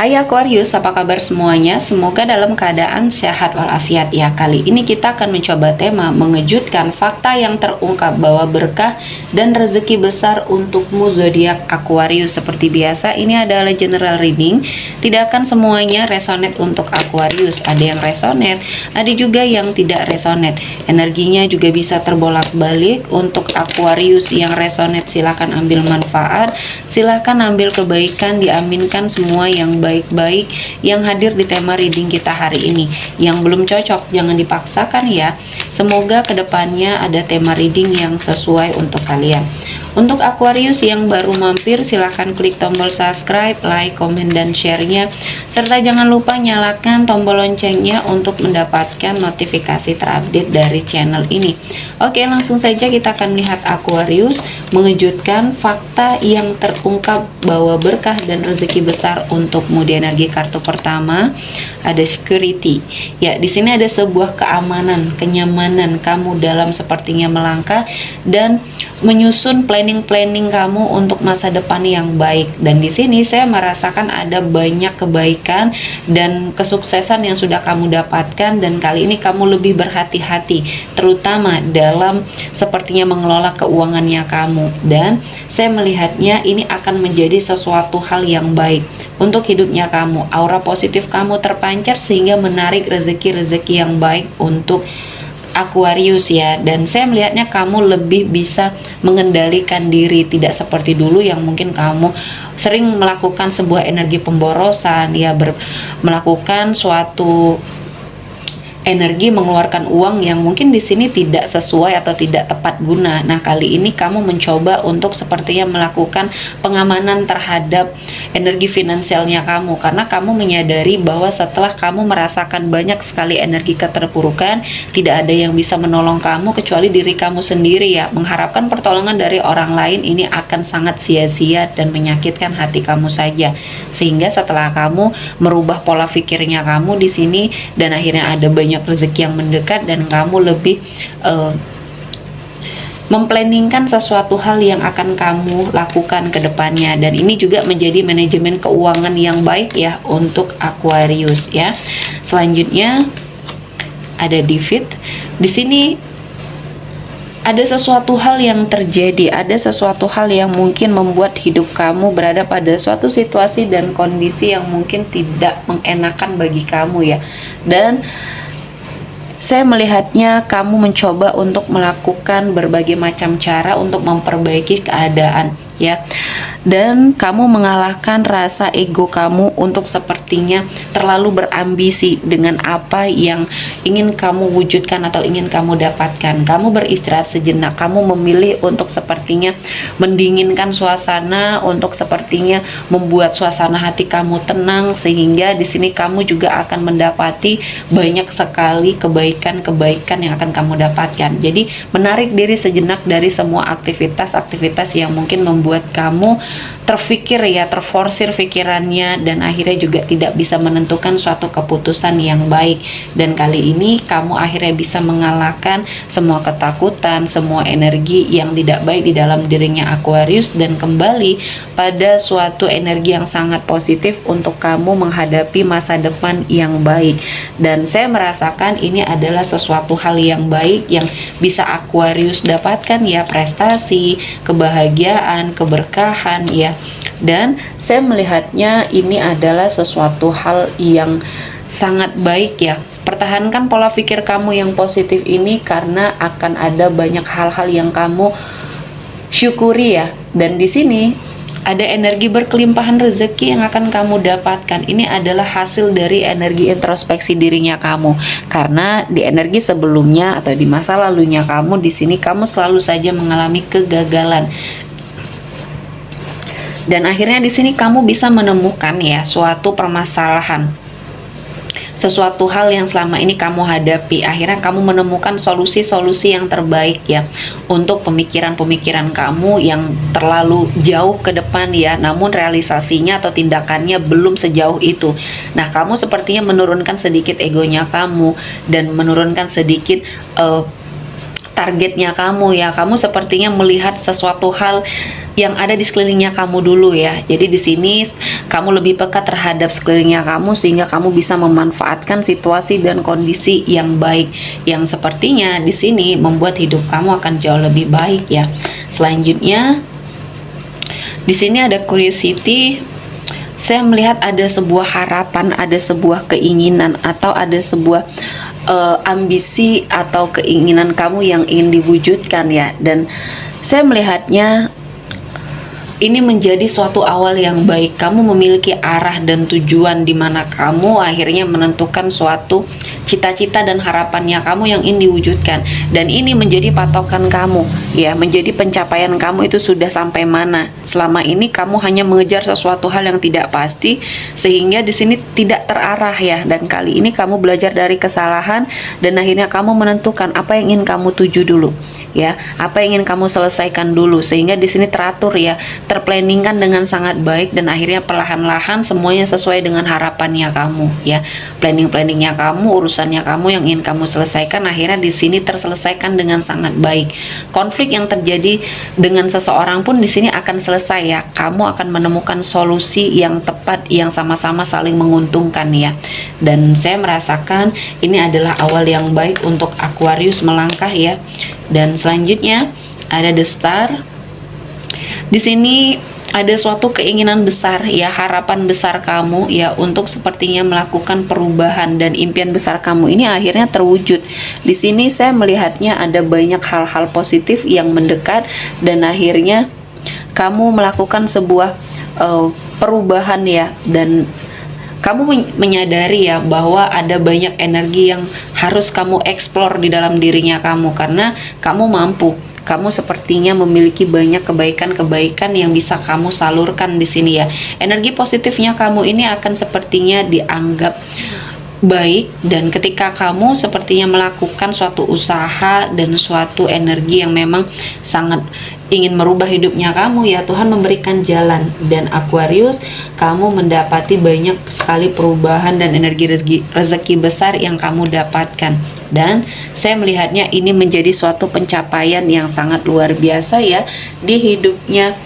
Hai Aquarius, apa kabar semuanya? Semoga dalam keadaan sehat walafiat ya. Kali ini kita akan mencoba tema mengejutkan, fakta yang terungkap bahwa berkah dan rezeki besar untukmu zodiak Aquarius. Seperti biasa, ini adalah general reading. Tidak akan semuanya resonate untuk Aquarius. Ada yang resonate, ada juga yang tidak resonate. Energinya juga bisa terbolak-balik. Untuk Aquarius yang resonate, silahkan ambil manfaat, silahkan ambil kebaikan, diaminkan semua yang baik-baik yang hadir di tema reading kita hari ini. Yang belum cocok jangan dipaksakan ya. Semoga kedepannya ada tema reading yang sesuai untuk kalian. Untuk Aquarius yang baru mampir, silahkan klik tombol subscribe, like, komen, dan share-nya, serta jangan lupa nyalakan tombol loncengnya untuk mendapatkan notifikasi terupdate dari channel ini. Oke, langsung saja kita akan melihat Aquarius mengejutkan, fakta yang terungkap bahwa berkah dan rezeki besar untukmu. Di energi kartu pertama ada security. Ya, di sini ada sebuah keamanan, kenyamanan kamu dalam sepertinya melangkah dan menyusun planning kamu untuk masa depan yang baik. Dan di sini saya merasakan ada banyak kebaikan dan kesuksesan yang sudah kamu dapatkan, dan kali ini kamu lebih berhati-hati terutama dalam sepertinya mengelola keuangannya kamu. Dan saya melihatnya ini akan menjadi sesuatu hal yang baik untuk hidupnya kamu. Aura positif kamu terpancar sehingga menarik rezeki-rezeki yang baik untuk Aquarius ya. Dan saya melihatnya kamu lebih bisa mengendalikan diri, tidak seperti dulu yang mungkin kamu sering melakukan sebuah energi pemborosan ya, melakukan suatu energi mengeluarkan uang yang mungkin di sini tidak sesuai atau tidak tepat guna. Nah, kali ini kamu mencoba untuk sepertinya melakukan pengamanan terhadap energi finansialnya kamu, karena kamu menyadari bahwa setelah kamu merasakan banyak sekali energi keterpurukan, tidak ada yang bisa menolong kamu kecuali diri kamu sendiri ya. Mengharapkan pertolongan dari orang lain ini akan sangat sia-sia dan menyakitkan hati kamu saja. Sehingga setelah kamu merubah pola pikirnya kamu di sini dan akhirnya ada banyak rezeki yang mendekat, dan kamu lebih memplanningkan sesuatu hal yang akan kamu lakukan ke depannya. Dan ini juga menjadi manajemen keuangan yang baik ya untuk Aquarius ya. Selanjutnya ada Divide. Di sini ada sesuatu hal yang terjadi, ada sesuatu hal yang mungkin membuat hidup kamu berada pada suatu situasi dan kondisi yang mungkin tidak mengenakan bagi kamu ya. Dan saya melihatnya kamu mencoba untuk melakukan berbagai macam cara untuk memperbaiki keadaan ya, dan kamu mengalahkan rasa ego kamu untuk sepertinya terlalu berambisi dengan apa yang ingin kamu wujudkan atau ingin kamu dapatkan. Kamu beristirahat sejenak, kamu memilih untuk sepertinya mendinginkan suasana, untuk sepertinya membuat suasana hati kamu tenang, sehingga di sini kamu juga akan mendapati banyak sekali kebaikan yang akan kamu dapatkan. Jadi menarik diri sejenak dari semua aktivitas yang mungkin membuat kamu terfikir ya, terforsir pikirannya, dan akhirnya juga tidak bisa menentukan suatu keputusan yang baik. Dan kali ini kamu akhirnya bisa mengalahkan semua ketakutan, semua energi yang tidak baik di dalam dirinya Aquarius, dan kembali pada suatu energi yang sangat positif untuk kamu menghadapi masa depan yang baik. Dan saya merasakan ini adalah sesuatu hal yang baik yang bisa Aquarius dapatkan ya, prestasi, kebahagiaan, keberkahan ya. Dan saya melihatnya ini adalah sesuatu hal yang sangat baik ya. Pertahankan pola pikir kamu yang positif ini, karena akan ada banyak hal-hal yang kamu syukuri ya. Dan di sini ada energi berkelimpahan rezeki yang akan kamu dapatkan. Ini adalah hasil dari energi introspeksi dirinya kamu. Karena di energi sebelumnya atau di masa lalunya kamu, di sini kamu selalu saja mengalami kegagalan. Dan akhirnya di sini kamu bisa menemukan ya suatu permasalahan, sesuatu hal yang selama ini kamu hadapi. Akhirnya kamu menemukan solusi-solusi yang terbaik ya untuk pemikiran-pemikiran kamu yang terlalu jauh ke depan ya, namun realisasinya atau tindakannya belum sejauh itu. Nah, kamu sepertinya menurunkan sedikit egonya kamu dan menurunkan sedikit targetnya kamu ya. Kamu sepertinya melihat sesuatu hal yang ada di sekelilingnya kamu dulu ya. Jadi di sini kamu lebih peka terhadap sekelilingnya kamu sehingga kamu bisa memanfaatkan situasi dan kondisi yang baik yang sepertinya di sini membuat hidup kamu akan jauh lebih baik ya. Selanjutnya di sini ada curiosity. Saya melihat ada sebuah harapan, ada sebuah keinginan, atau ada sebuah ambisi atau keinginan kamu yang ingin diwujudkan ya. Dan saya melihatnya ini menjadi suatu awal yang baik. Kamu memiliki arah dan tujuan di mana kamu akhirnya menentukan suatu cita-cita dan harapannya kamu yang ingin diwujudkan. Dan ini menjadi patokan kamu, ya, menjadi pencapaian kamu itu sudah sampai mana. Selama ini kamu hanya mengejar sesuatu hal yang tidak pasti, sehingga di sini tidak terarah ya. Dan kali ini kamu belajar dari kesalahan dan akhirnya kamu menentukan apa yang ingin kamu tuju dulu, ya, apa yang ingin kamu selesaikan dulu, sehingga di sini teratur ya, terplanningkan dengan sangat baik, dan akhirnya perlahan-lahan semuanya sesuai dengan harapannya kamu ya. Planningnya kamu, urusannya kamu yang ingin kamu selesaikan akhirnya di sini terselesaikan dengan sangat baik. Konflik yang terjadi dengan seseorang pun di sini akan selesai ya. Kamu akan menemukan solusi yang tepat yang sama-sama saling menguntungkan ya. Dan saya merasakan ini adalah awal yang baik untuk Aquarius melangkah ya. Dan selanjutnya ada The Star. Di sini ada suatu keinginan besar ya, harapan besar kamu ya untuk sepertinya melakukan perubahan, dan impian besar kamu ini akhirnya terwujud. Di sini saya melihatnya ada banyak hal-hal positif yang mendekat, dan akhirnya kamu melakukan sebuah perubahan ya, dan kamu menyadari ya bahwa ada banyak energi yang harus kamu eksplor di dalam dirinya kamu, karena kamu mampu. Kamu sepertinya memiliki banyak kebaikan-kebaikan yang bisa kamu salurkan di sini ya. Energi positifnya kamu ini akan sepertinya dianggap baik, dan ketika kamu sepertinya melakukan suatu usaha dan suatu energi yang memang sangat ingin merubah hidupnya kamu ya, Tuhan memberikan jalan, dan Aquarius kamu mendapati banyak sekali perubahan dan energi rezeki besar yang kamu dapatkan. Dan saya melihatnya ini menjadi suatu pencapaian yang sangat luar biasa ya di hidupnya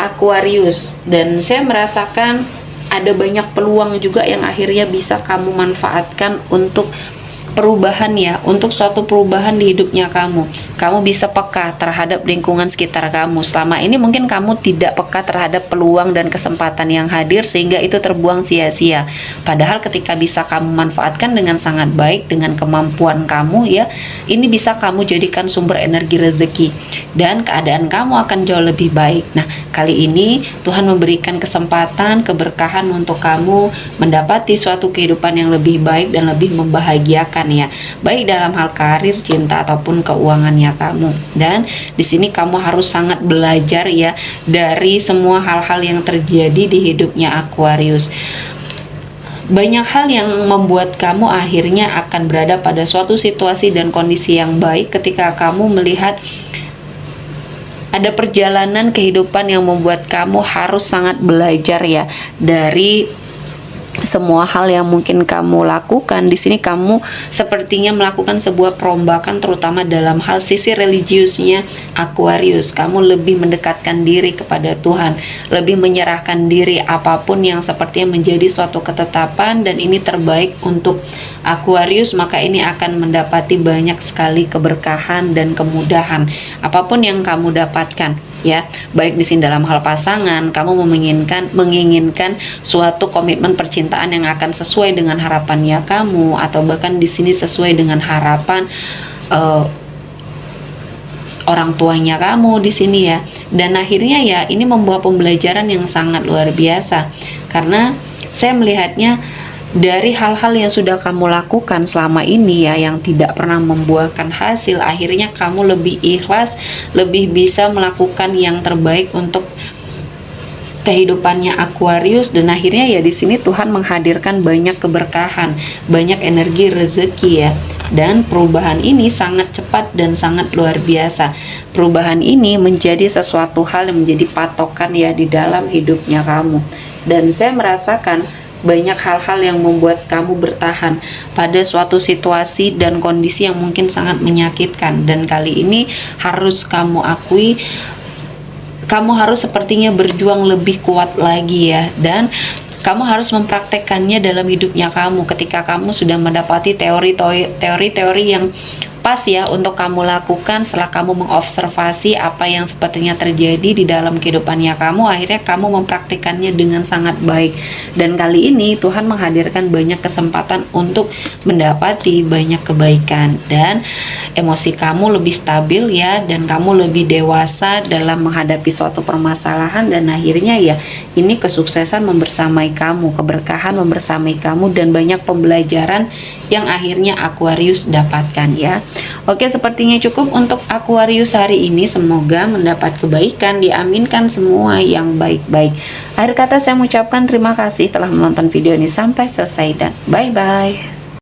Aquarius, dan saya merasakan ada banyak peluang juga yang akhirnya bisa kamu manfaatkan untuk perubahan ya, untuk suatu perubahan di hidupnya kamu. Kamu bisa peka terhadap lingkungan sekitar kamu. Selama ini mungkin kamu tidak peka terhadap peluang dan kesempatan yang hadir sehingga itu terbuang sia-sia. Padahal ketika bisa kamu manfaatkan dengan sangat baik dengan kemampuan kamu ya, ini bisa kamu jadikan sumber energi rezeki dan keadaan kamu akan jauh lebih baik. Nah, kali ini Tuhan memberikan kesempatan, keberkahan untuk kamu mendapati suatu kehidupan yang lebih baik dan lebih membahagiakan ya, baik dalam hal karir, cinta ataupun keuangannya kamu. Dan di sini kamu harus sangat belajar ya dari semua hal-hal yang terjadi di hidupnya Aquarius. Banyak hal yang membuat kamu akhirnya akan berada pada suatu situasi dan kondisi yang baik ketika kamu melihat ada perjalanan kehidupan yang membuat kamu harus sangat belajar ya dari semua hal yang mungkin kamu lakukan. Di sini kamu sepertinya melakukan sebuah perombakan, terutama dalam hal sisi religiusnya Aquarius. Kamu lebih mendekatkan diri kepada Tuhan, lebih menyerahkan diri apapun yang sepertinya menjadi suatu ketetapan dan ini terbaik untuk Aquarius, maka ini akan mendapati banyak sekali keberkahan dan kemudahan apapun yang kamu dapatkan ya, baik di sini dalam hal pasangan, kamu menginginkan suatu komitmen percintaan yang akan sesuai dengan harapannya kamu, atau bahkan di sini sesuai dengan harapan orang tuanya kamu di sini ya. Dan akhirnya ya ini membawa pembelajaran yang sangat luar biasa, karena saya melihatnya dari hal-hal yang sudah kamu lakukan selama ini ya, yang tidak pernah membuahkan hasil, akhirnya kamu lebih ikhlas, lebih bisa melakukan yang terbaik untuk kehidupannya Aquarius. Dan akhirnya ya di sini Tuhan menghadirkan banyak keberkahan, banyak energi rezeki ya. Dan perubahan ini sangat cepat dan sangat luar biasa. Perubahan ini menjadi sesuatu hal yang menjadi patokan ya di dalam hidupnya kamu. Dan saya merasakan banyak hal-hal yang membuat kamu bertahan pada suatu situasi dan kondisi yang mungkin sangat menyakitkan, dan kali ini harus kamu akui, kamu harus sepertinya berjuang lebih kuat lagi ya, dan kamu harus mempraktekkannya dalam hidupnya kamu ketika kamu sudah mendapati teori-teori yang pas ya untuk kamu lakukan. Setelah kamu mengobservasi apa yang sepertinya terjadi di dalam kehidupannya kamu, akhirnya kamu mempraktikkannya dengan sangat baik. Dan kali ini Tuhan menghadirkan banyak kesempatan untuk mendapati banyak kebaikan, dan emosi kamu lebih stabil ya, dan kamu lebih dewasa dalam menghadapi suatu permasalahan, dan akhirnya ya ini kesuksesan membersamai kamu, keberkahan membersamai kamu, dan banyak pembelajaran yang akhirnya Aquarius dapatkan ya. Oke, sepertinya cukup untuk Aquarius hari ini. Semoga mendapat kebaikan, diaminkan semua yang baik-baik. Akhir kata saya mengucapkan terima kasih telah menonton video ini sampai selesai, dan bye-bye.